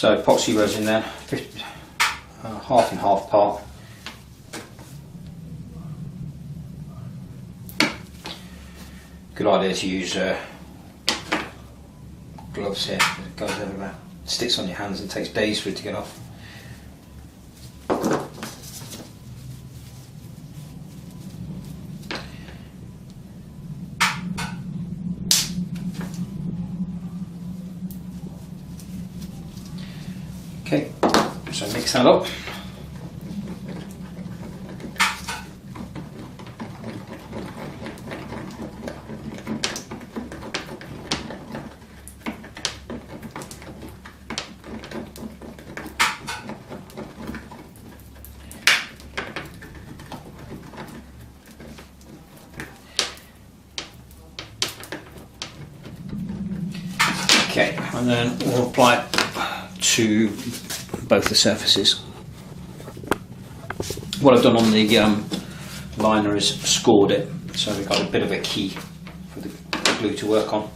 So epoxy resin then, half and half part. Good idea to use gloves here. It goes everywhere, sticks on your hands and takes days for it to get off. Okay, so mix that up. Okay, and then we'll apply it to both the surfaces. What I've done on the liner is scored it, so we've got a bit of a key for the glue to work on.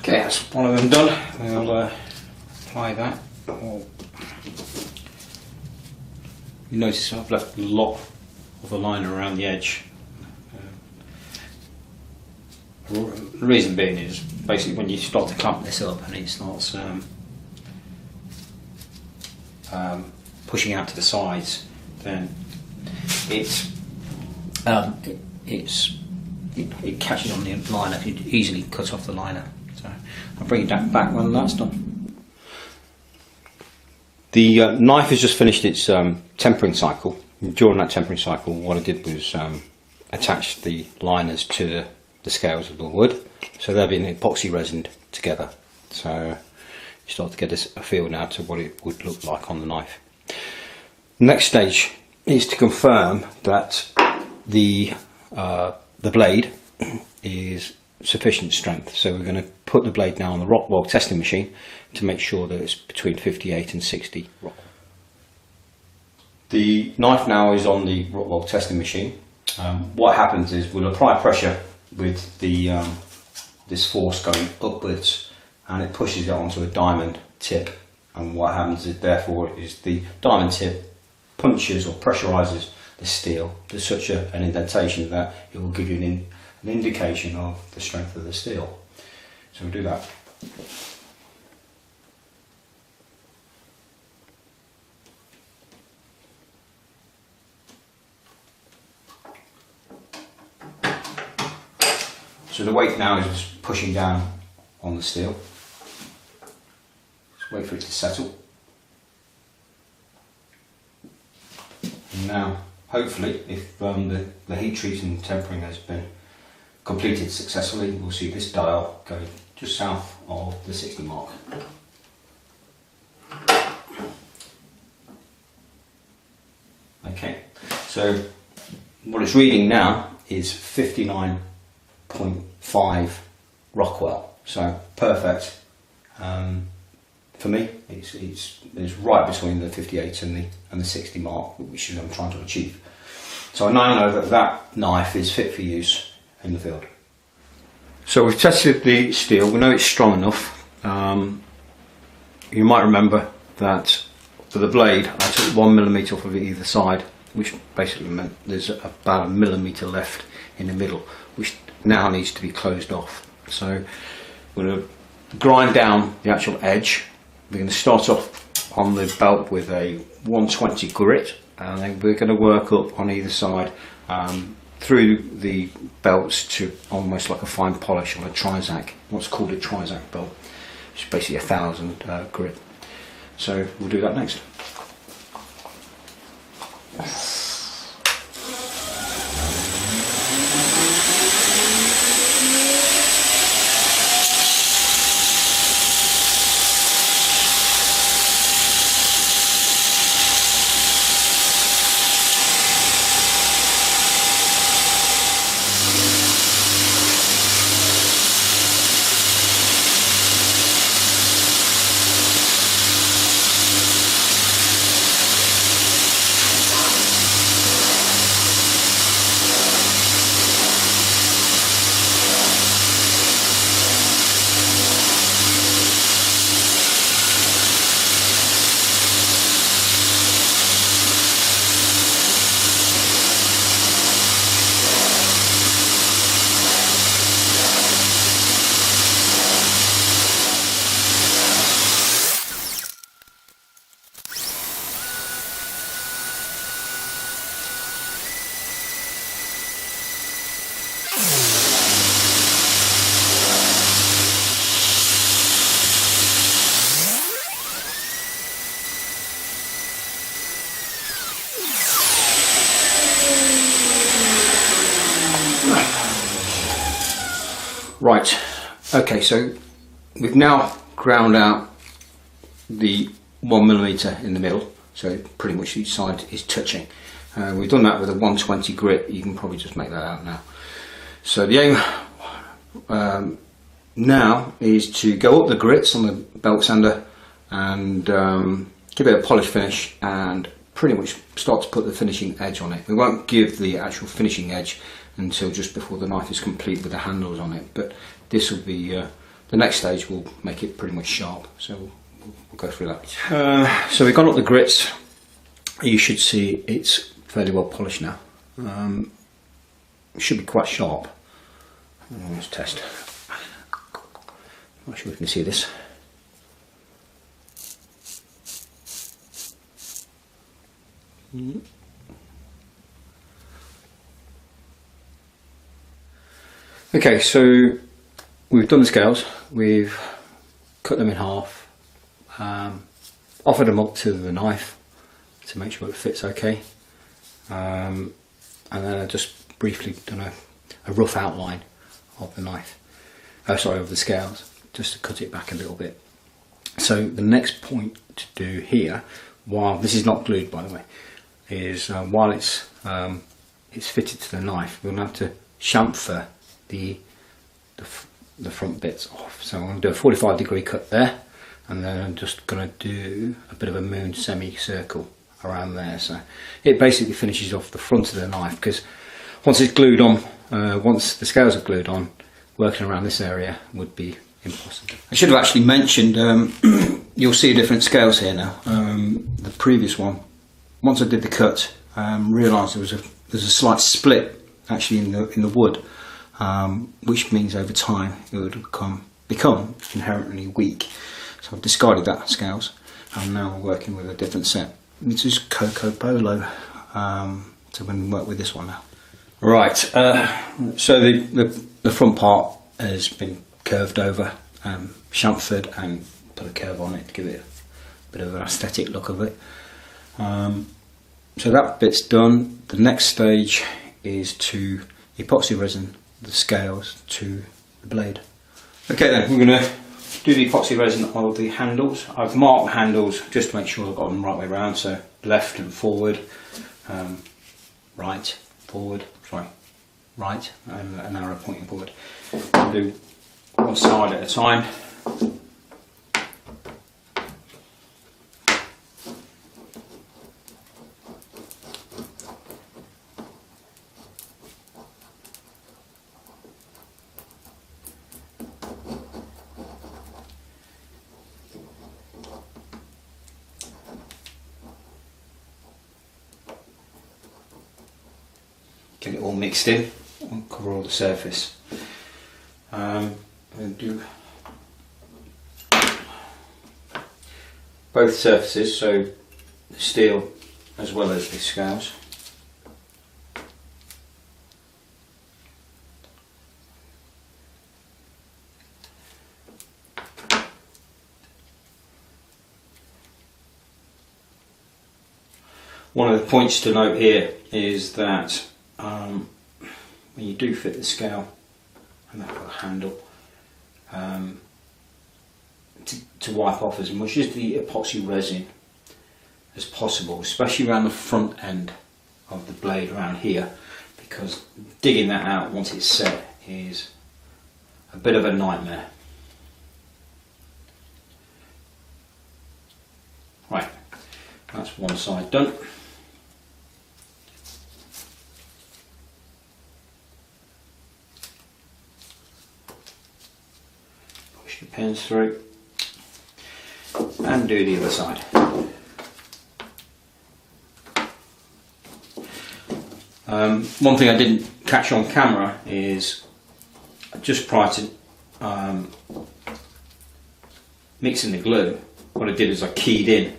Okay, that's one of them done. We'll apply that. You notice I've left a lot of the liner around the edge. The reason being is basically when you start to clump this up and it starts pushing out to the sides, then it catches on the liner. It easily cuts off the liner. So I'll bring that back when that's done. The knife has just finished its tempering cycle. During that tempering cycle, what I did was attach the liners to the scales of the wood, so they've been epoxy resined together. So you start to get a feel now to what it would look like on the knife. Next stage is to confirm that the blade is sufficient strength. So we're going to put the blade now on the Rockwell testing machine to make sure that it's between 58 and 60 Rockwell. The knife now is on the Rockwell testing machine. What happens is we'll apply pressure with the this force going upwards, and it pushes it onto a diamond tip, and what happens is therefore is the diamond tip punches or pressurizes the steel to such an indentation that it will give you an indication of the strength of the steel. So we'll do that. So the weight now is just pushing down on the steel. Just wait for it to settle. And now, hopefully, if the heat treating and tempering has been completed successfully, we'll see this dial going just south of the 60 mark. Okay, so what it's reading now is 59 0.5 Rockwell, so perfect. For me, it's right between the 58 and the 60 mark, which is what I'm trying to achieve. So I now know that that knife is fit for use in the field. So we've tested the steel. We know it's strong enough. You might remember that for the blade, I took 1mm off of either side, which basically meant there's about a millimetre left in the middle, which now needs to be closed off. So we're going to grind down the actual edge. We're going to start off on the belt with a 120 grit, and then we're going to work up on either side through the belts to almost like a fine polish on a Trizac, what's called a Trizac belt, which is basically 1000 grit. So we'll do that next. Right, okay, so we've now ground out the 1mm in the middle, so pretty much each side is touching. We've done that with a 120 grit. You can probably just make that out now. So the aim now is to go up the grits on the belt sander and give it a polished finish and pretty much start to put the finishing edge on it. We won't give the actual finishing edge until just before the knife is complete with the handles on it, but this will be the next stage. Will make it pretty much sharp, so we'll go through that. So we've gone up the grits. You should see it's fairly well polished now. It should be quite sharp. Let's test. Not sure if you can see this. Okay, so we've done the scales, we've cut them in half, offered them up to the knife to make sure it fits okay, and then I just briefly done a rough outline of the knife, of the scales, just to cut it back a little bit. So the next point to do here, while this is not glued by the way, is while it's fitted to the knife, we'll have to chamfer the front bits off. So I'm going to do a 45-degree cut there, and then I'm just going to do a bit of a moon semicircle around there. So it basically finishes off the front of the knife, because once it's glued on, once the scales are glued on, working around this area would be impossible. I should have actually mentioned, you'll see different scales here now. The previous one, once I did the cut, realised there's a slight split actually in the wood. Which means over time it would become inherently weak. So I've discarded that scales, and now we're working with a different set. This is Coco Polo, so we're going to work with this one now. Right, so the front part has been curved over, chamfered, and put a curve on it to give it a bit of an aesthetic look of it. So that bit's done. The next stage is to epoxy resin the scales to the blade. Okay then, we're going to do the epoxy resin on the handles. I've marked the handles just to make sure I've got them right way around, so left and forward, right, forward, sorry, right and an arrow pointing forward. I'll do one side at a time. Get it all mixed in and cover all the surface. I'm going to do both surfaces, so the steel as well as the scales. One of the points to note here is that when you do fit the scale and that little handle, to wipe off as much of the epoxy resin as possible, especially around the front end of the blade around here, because digging that out once it's set is a bit of a nightmare. Right, that's one side done. Push the pins through and do the other side. One thing I didn't catch on camera is just prior to mixing the glue, what I did is I keyed in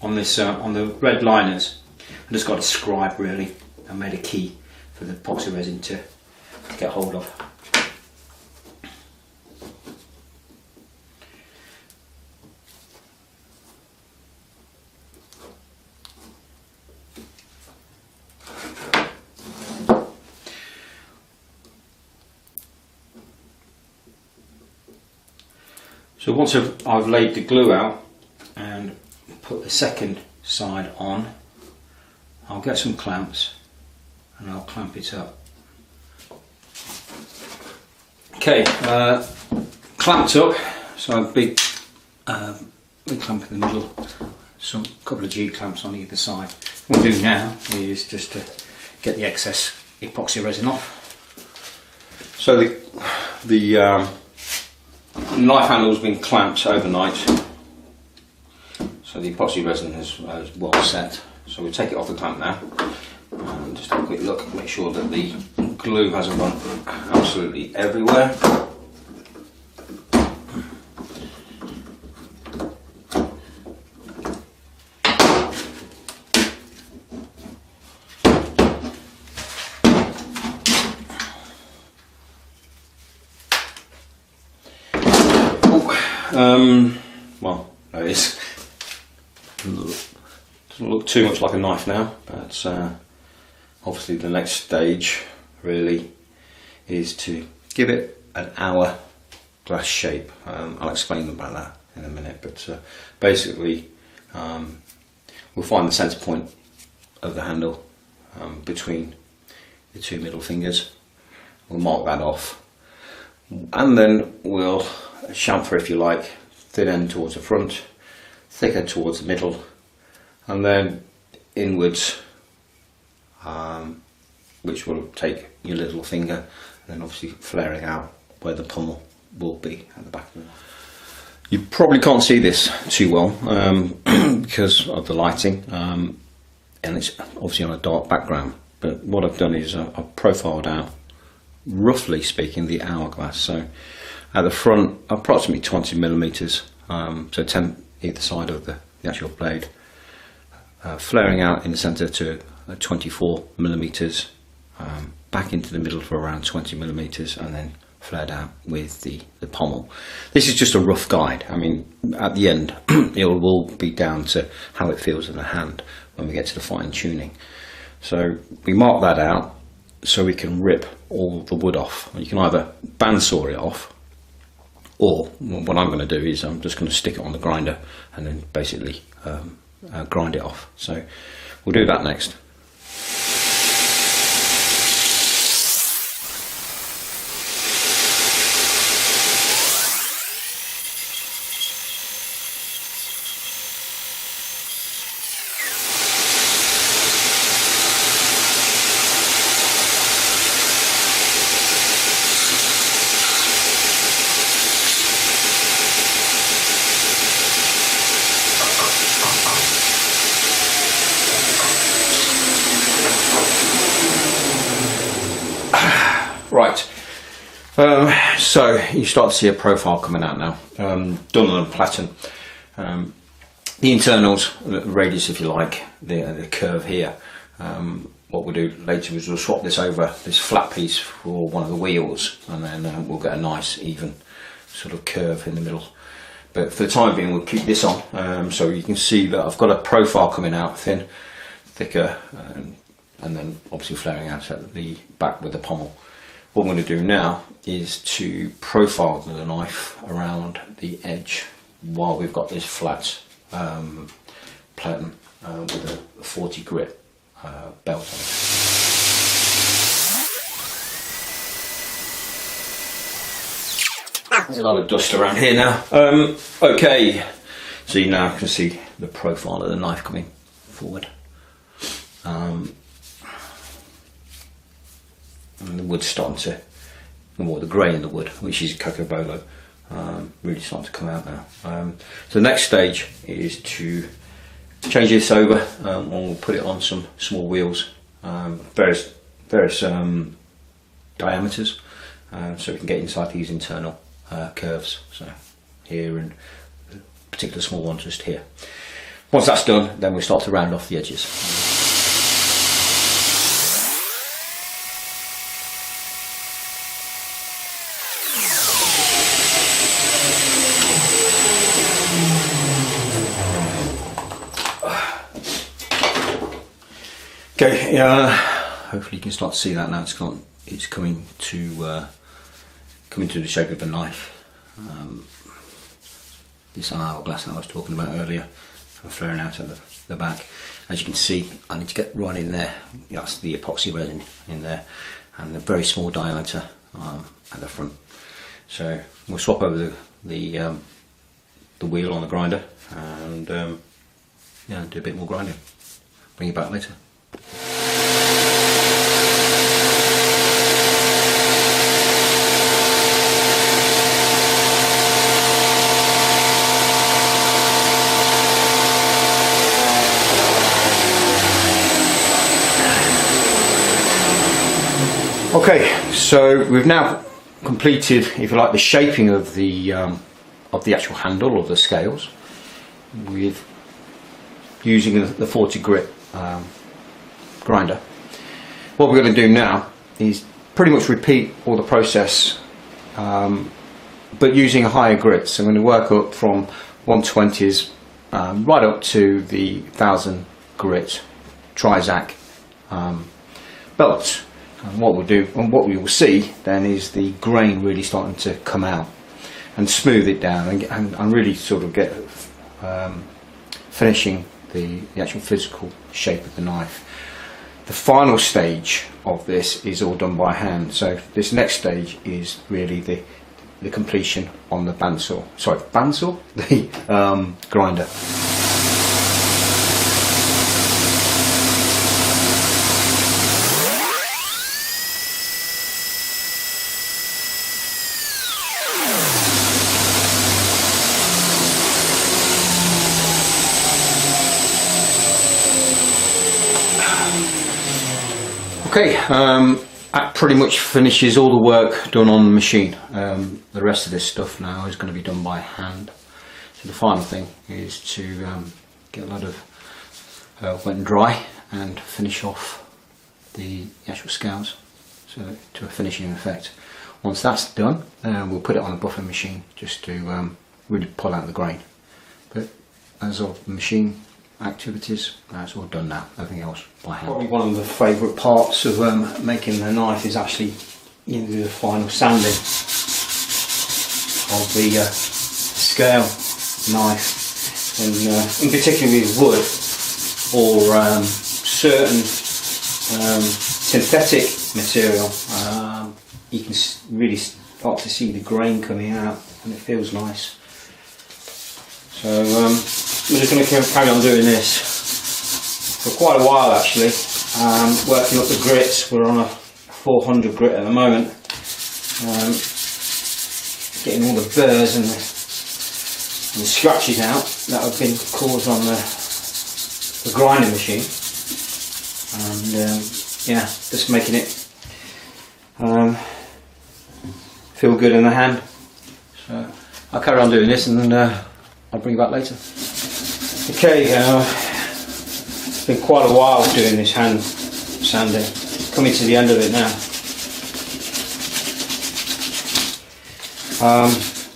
on this on the red liners. I just got a scribe really. I made a key for the epoxy resin to get hold of. So once I've laid the glue out and put the second side on, I'll get some clamps and I'll clamp it up. Okay, clamped up, so a big clamp in the middle, some couple of G clamps on either side. What we'll do now is just to get the excess epoxy resin off. So the knife handle has been clamped overnight, so the epoxy resin is well set. So we'll take it off the clamp now and just have a quick look, make sure that the glue hasn't run absolutely everywhere. Well, there it is. Doesn't look too much like a knife now, but obviously the next stage really is to give it an hourglass shape. I'll explain about that in a minute, but basically we'll find the centre point of the handle between the two middle fingers. We'll mark that off, and then we'll chamfer, if you like, thin end towards the front, thicker towards the middle, and then inwards, which will take your little finger, and then obviously flaring out where the pommel will be at the back of the knife. You probably can't see this too well because of the lighting, and it's obviously on a dark background, but what I've done is I've profiled out, roughly speaking, the hourglass. So at the front, approximately 20mm, so 10 either side of the actual blade, flaring out in the centre to 24mm, back into the middle for around 20mm, and then flared out with the pommel. This is just a rough guide. I mean, at the end, it will be down to how it feels in the hand when we get to the fine tuning. So we mark that out so we can rip all the wood off. You can either bandsaw it off, or what I'm going to do is I'm just going to stick it on the grinder and then basically grind it off. So we'll do that next. Right, so you start to see a profile coming out now, done on a platen. The internals, the radius if you like, the curve here. What we'll do later is we'll swap this over, this flat piece, for one of the wheels, and then we'll get a nice even sort of curve in the middle. But for the time being we'll keep this on, so you can see that I've got a profile coming out thin, thicker, and then obviously flaring out at the back with the pommel. What I'm going to do now is to profile the knife around the edge while we've got this flat platen with a 40 grit belt on it. There's a lot of dust around here now. Okay, so you now can see the profile of the knife coming forward. And the wood's starting to, or the grey in the wood, which is cacobolo, really starting to come out now. So the next stage is to change this over, and we'll put it on some small wheels, various diameters, so we can get inside these internal curves. So here, and a particular small one just here. Once that's done, then we'll start to round off the edges. Okay, hopefully you can start to see that now. It's coming to the shape of a knife. This hourglass that I was talking about earlier, flaring out at the back. As you can see, I need to get right in there. That's the epoxy resin in there, and a very small diameter at the front. So we'll swap over the wheel on the grinder, and yeah, do a bit more grinding. Bring you back later. Okay, so we've now completed, if you like, the shaping of the actual handle of the scales with using the 40 grit grinder. What we're going to do now is pretty much repeat all the process, but using a higher grit. So I'm going to work up from 120s right up to the 1000 grit Trizac belts. And what we'll do, and what we will see then, is the grain really starting to come out and smooth it down, and really sort of get finishing the actual physical shape of the knife. The final stage of this is all done by hand. So this next stage is really the completion on the bandsaw. Sorry, bandsaw? The grinder. Okay, that pretty much finishes all the work done on the machine. The rest of this stuff now is going to be done by hand. So the final thing is to get a lot of wet and dry and finish off the actual scales, so to a finishing effect. Once that's done, we'll put it on a buffing machine just to really pull out the grain. But as of the machine activities, that's all done now. Everything else by hand. Probably one of the favourite parts of making the knife is actually the final sanding of the scale knife, and in particular with wood or certain synthetic material. You can really start to see the grain coming out, and it feels nice. So we're just going to carry on doing this for quite a while actually, working up the grits. We're on a 400 grit at the moment, getting all the burrs and the scratches out that have been caused on the grinding machine, and yeah, just making it feel good in the hand. So I'll carry on doing this, and I'll bring you back later. Okay, it's been quite a while doing this hand sanding. Coming to the end of it now.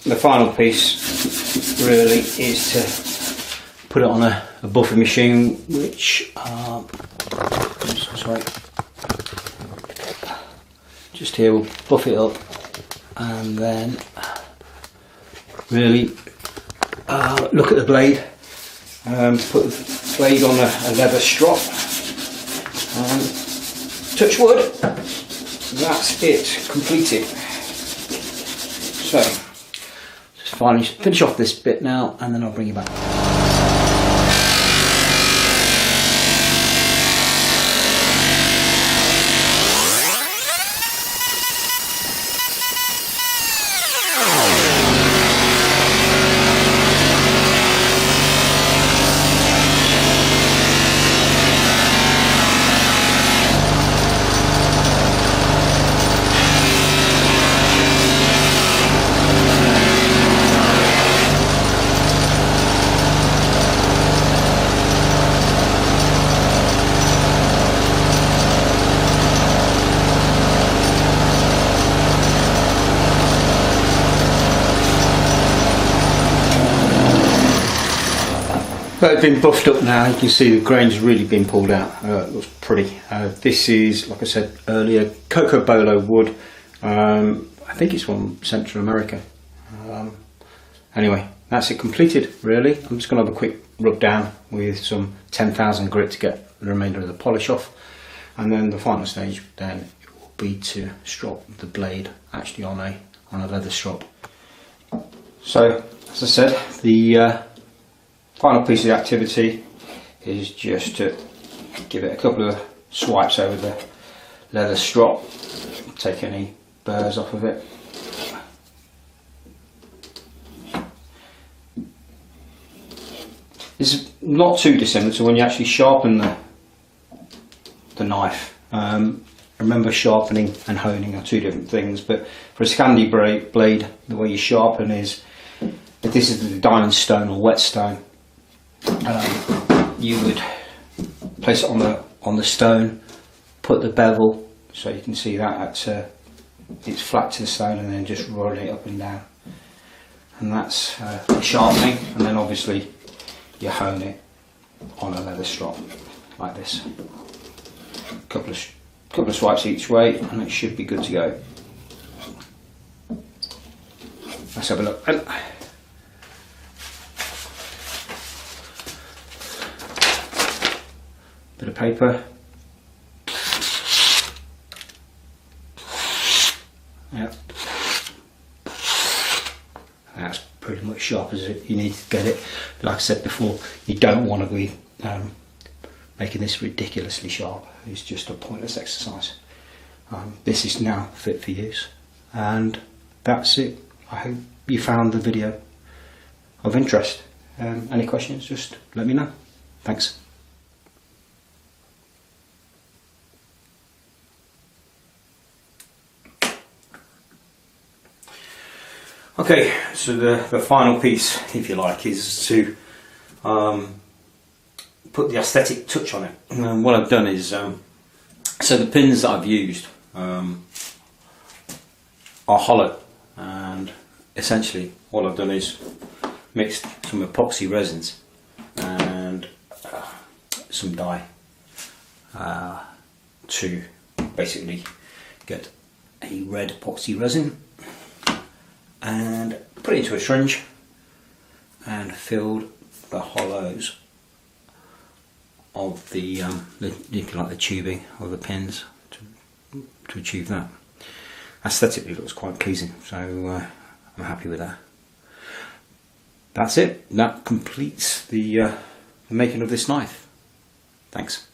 The final piece really is to put it on a buffer machine, which sorry, just here we'll buff it up, and then really look at the blade, put the blade on a leather strop, and touch wood, that's it, completed. So just finally finish off this bit now, and then I'll bring you back. But it's been buffed up now. You can see the grain's really been pulled out. It looks pretty. This is, like I said earlier, Coco Bolo wood. I think it's from Central America. Anyway, that's it completed really. I'm just going to have a quick rub down with some 10,000 grit to get the remainder of the polish off. And then the final stage then will be to strop the blade actually on a leather strop. So, as I said, the final piece of the activity is just to give it a couple of swipes over the leather strop, take any burrs off of it. This is not too dissimilar to when you actually sharpen the knife. Remember, sharpening and honing are two different things, but for a Scandi blade, the way you sharpen is, if this is the diamond stone or whetstone, you would place it on the stone, put the bevel, so you can see that it's flat to the stone, and then just roll it up and down, and that's the sharpening. And then obviously you hone it on a leather strop like this. Couple of swipes each way, and it should be good to go. Let's have a look. Bit of paper. Yep. That's pretty much sharp as you need to get it. Like I said before, you don't want to be making this ridiculously sharp. It's just a pointless exercise. This is now fit for use, and that's it. I hope you found the video of interest. Any questions, just let me know. Thanks. Okay, so the final piece, if you like, is to put the aesthetic touch on it. And what I've done is, so the pins that I've used are hollow, and essentially what I've done is mixed some epoxy resins and some dye to basically get a red epoxy resin, and put it into a syringe and filled the hollows of the if you like, the tubing of the pins to achieve that. Aesthetically, it looks quite pleasing, so I'm happy with that. That's it. That completes the making of this knife. Thanks.